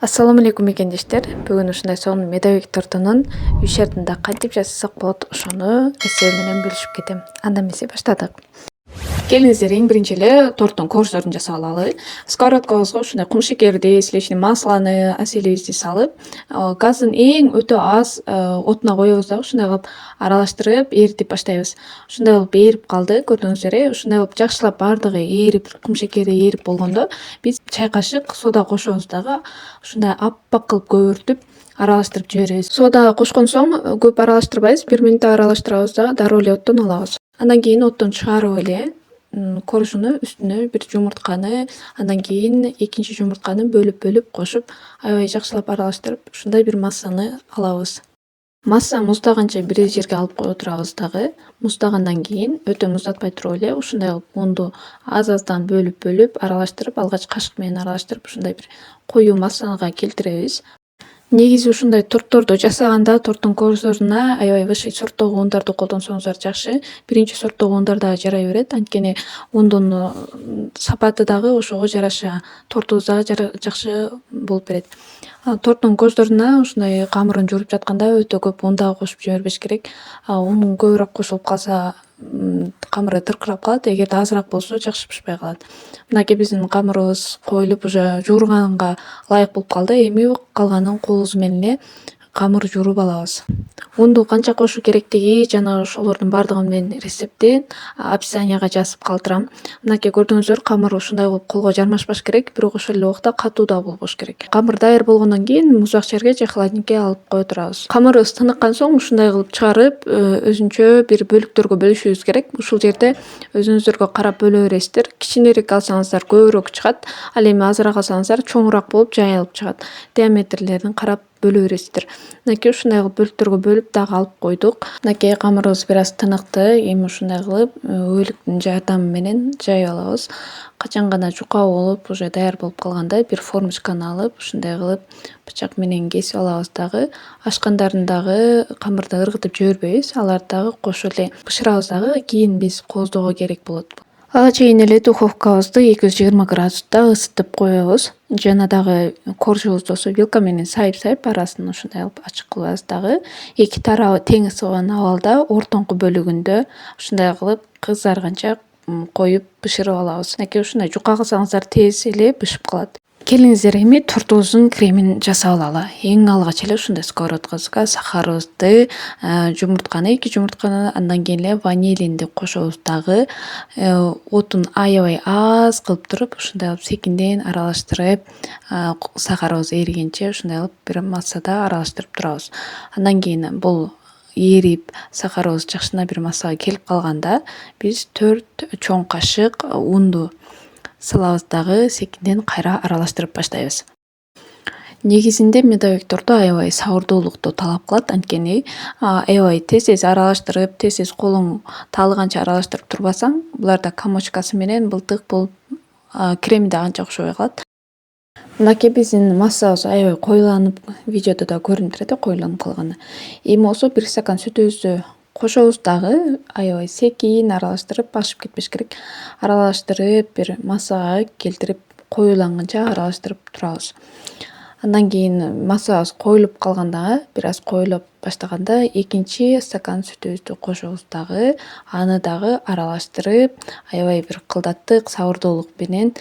Ассаламу алейкум мекендештер. Бүгүн ушундай сонун медовик тортунун үй шартында кантип жасасак болот ошону сиздер менен бөлүшүп кетем. Анда эмесе баштадык. Келиңиздер, эң биринчи эле торттун корждорун жасап алалы. Сковородкабызга ушундай кум шекерди, сливочный маслону, аселебизди салып, газдын эң өтө аз отуна коебуз дагы ушундай кылып аралаштырып эритип баштайбыз. Ушундай кылып эрип калды, көрдүңүздөр ушундай кылып жакшылап баардыгы эрип, кум шекери эрип болгондо биз чай кашык сода кошобуз дагы ушундай аппак кылып көбүртүп аралаштырып жиберебиз. Сода кошкон соң көп аралаштырбайбыз, 1 минут аралаштырабыз да дароо эле оттон алабыз. Андан кийин оттон чыгарып эле коржуну үстүнө бир жумуртканы, андан кийин экинчи жумуртканы бөлүп кошуп, аябай жакшылап аралаштырып, ушундай бир массаны алабыз. Масса муздаганча бир жерге алып коюп турабыз дагы. Муздагандан кийин өтө муздатпай туруп эле ушундай кылып унду аз-аздан бөлүп аралаштырып, алгач кашык менен аралаштырып, ушундай бир коюу массага келтиребиз. Негизи ушундай тортторду жасаганда торттун корждоруна аябай высший сорттогу ундарды колдонсоңуздар жакшы. Биринчи сорттогу ундар дагы жарай берет, анткени ундун сапаты дагы ошого жараша тортубуз дагы жакшы болуп берет. Торттун корждоруна ушундай камырын жууруп жатканда өтө көп un дагы кошуп жибербеш керек. Un көбүрөөк кошулуп калса камыры тыркырап калат, эгерде азыраак болсо жакшы бышпай калат. Мынакей биздин камырыбыз коюлуп уже жуурганга ылайык болуп калды. Эми калганын колубуз менен эле камыр жууруп алабыз. Унду канча кошуу керектиги жана ошолордун баардыгы менен рецептин описанияга жазып калтырам. Мынакей көрдүңүздөр, камыр ушундай болуп колго жармашпаш керек, бирок ошол эле убакта катуу да болбош керек. Камыр даяр болгондон кийин муздак жерге же холодильникке алып кое турабыз. Камырыбыз тыныккан соң ушундай кылып чыгарып, өзүнчө бир бөлүктөргө бөлүшүбүз керек. Ушул жерде өзүңүздөргө карап бөлө бересиздер. Кичинерээк алсаңыздар көбүрөөк чыгат, ал эми азыраак алсаңыздар чоңураак болуп жайылып чыгат. Диаметрлерин карап бөлө бересиздер. Мынакей ушундай кылып бөлүктөргө бөлүп дагы алып койдук. Мынакей камырыбыз бир аз тыныкты. Эми ушундай кылып өбөлүктүн жардамы менен жайып алабыз. Качан гана жука болуп уже даяр болуп калганда бир формочканы алып, ушундай кылып бычак менен кесип алабыз дагы. Ашкандарын дагы камырды ыргытып жибербейбиз, аларды дагы кошо эле бышырабыз дагы, кийин биз кооздоого керек болот. Ага чейин эле духовкабызды 220 градуста ысытып коебуз. Жана дагы коржубузду ошо вилка менен сайып арасын ушундай кылып ачык кылабыз дагы. Эки тарабы тең ысыган абалда ортоңку бөлүгүндө ушундай кылып кызарганча коюп бышырып алабыз. Мынакей ушундай жука кылсаңыздар тез эле бышып калат. Келиңиздер, эми тортубуздун кремин жасап алалы. Эң алгач эле ушундай сковородкабызга сахарыбызды, эки жумуртканы, андан кийин эле ванилинди кошобуз дагы. Отун аябай аз кылып туруп, ушундай кылып секинден аралаштырып, сахарыбыз эригенче ушундай кылып бир массада аралаштырып турабыз. Андан кийин бул эрип, сахарыбыз жакшына бир массага келип калганда биз 4 чоң кашык унду салабыз дагы секинден кайра аралаштырып баштайбыз. Негизинде медовик торту аябай сабырдуулукту талап кылат, анткени аябай тез аралаштырып, тез колуң таалыганча аралаштырып турбасаң, буларда комочкасы менен былтык болуп, креми да анча окшобой калат. Мынакей биздин массабыз аябай коюланып, видеодо да көрүнүп турат коюланып калганы. Эми болсо бир стакан сүтүбүздү кошобуз дагы, аябай секин аралаштырып, ашып кетпеш керек. Аралаштырып, бир массага келтирип, коюланганча аралаштырып турабыз. Андан кийин массабыз коюлуп калганда, бир аз коюла баштаганда экинчи стакан сүтүбүздү кошобуз дагы, аны дагы аралаштырып, аябай бир кылдаттык сабырдуулук менен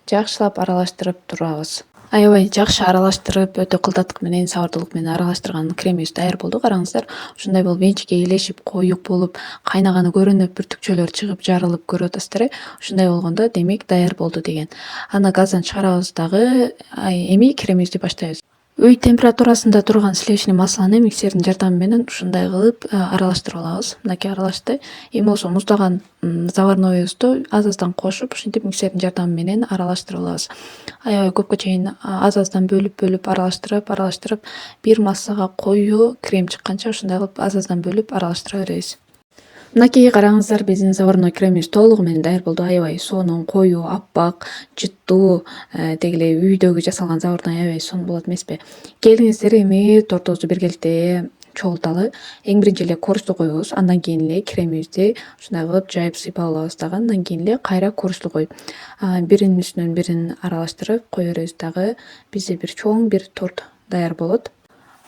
жакшылап аралаштырып турабыз. Аябай жакшы аралаштырып, өтө кылдаттык менен, сабырдуулук менен аралаштырган кремибиз даяр болду. Караңыздар, ушундай болуп энчике элешип, коюк болуп, кайнаганы көрүнүп, бүртүкчөлөр чыгып, жарылып көрүп атасыздар. Ушундай болгондо демек даяр болду деген. Аны газдан чыгарабыз дагы, эми кремибизди баштайбыз. Үй температурасында турган сливочный маслону миксердин жардамы менен ушундай кылып аралаштырып алабыз. Мынакей аралашты. Эми болсо муздаган заварнойубузду аз-аздан кошуп, ушинтип миксердин жардамы менен аралаштырып алабыз. Аябай көпкө чейин аз-аздан бөлүп аралаштырып, бир массага коюу крем чыкканча ушундай кылып аз-аздан бөлүп аралаштыра беребиз. Мынакей караңыздар, биздин заварной кремибиз толугу менен даяр болду. Аябай сонун, коюу, аппак, жыттуу, деги эле үйдөгү жасалган заварной аябай сонун болот эмеспи? Келиңиздер, эми тортубузду биргеликте чогулталы. Эң биринчи эле коржду коебуз, андан кийин эле кремибизди ушундай кылып жайып сыйпап алабыз дагы. Андан кийин эле кайра коржду коюп, биринин үстүнөн бирин аралаштырып кое беребиз дагы. Бизде бир чоң бир торт даяр болот.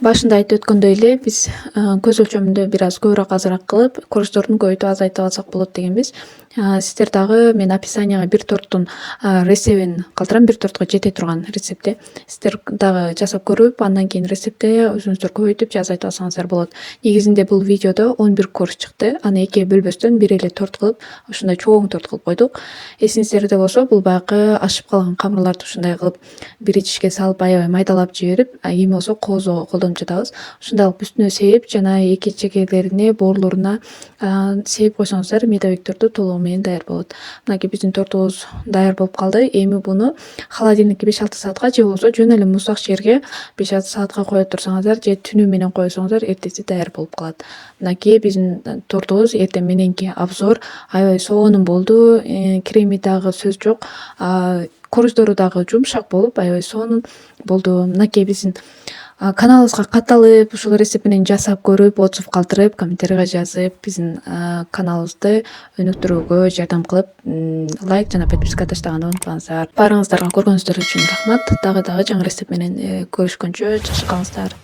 Башында айтып өткөндөй эле биз көз өлчөмүндө бир аз көбүрөөк азыраак кылып, корждордун көбөйтүп азайтып алсак болот дегенбиз. Сиздер дагы мен описанияга бир торттун рецептин калтырам, бир тортко жете турган рецептти. Сиздер дагы жасап көрүп, андан кийин рецептти өзүңүздөр көбөйтүп же азайтып алсаңыздар болот. Негизинде бул видеодо 11 корж чыкты. Аны экиге бөлбөстөн бир эле торт кылып, ушундай чоң торт кылып койдук. Эсиңиздерде болсо, бул баягы ашып калган камырларды ушундай кылып бир идишке салып аябай майдалап жиберип, эми болсо коозого колдонуп жатабыз. Ушундай кылып үстүнө сээп, жана эки чекерлерине, боорлоруна сээп койсоңуздар медовикторду толугу менен даяр болот. Мынакей биздин тортубуз даяр болуп калды. Эми буну холодильникке 5-6 саатка же болбосо жөн эле муздак жерге 5-6 саатка кое турсаңыздар же түнү менен койсоңуздар эртеси даяр болуп калат. Мынакей биздин тортубуз эртең мененки обзор аябай сонун болду. Креми дагы сөз жок. Корждору дагы жумшак болуп, аябай сонун болду. Мынакей биздин каналыбызга катталып, ушул рецепт менен жасап көрүп, отзыв калтырып, комментарийга жазып, биздин каналыбызды өнүктүрүүгө жардам кылып, лайк жана подписка таштаганды унутпаңыздар. Баарыңыздарга көргөнүңүздөр үчүн рахмат. Дагы жаңы рецепт менен көрүшкөнчө жакшы калыңыздар.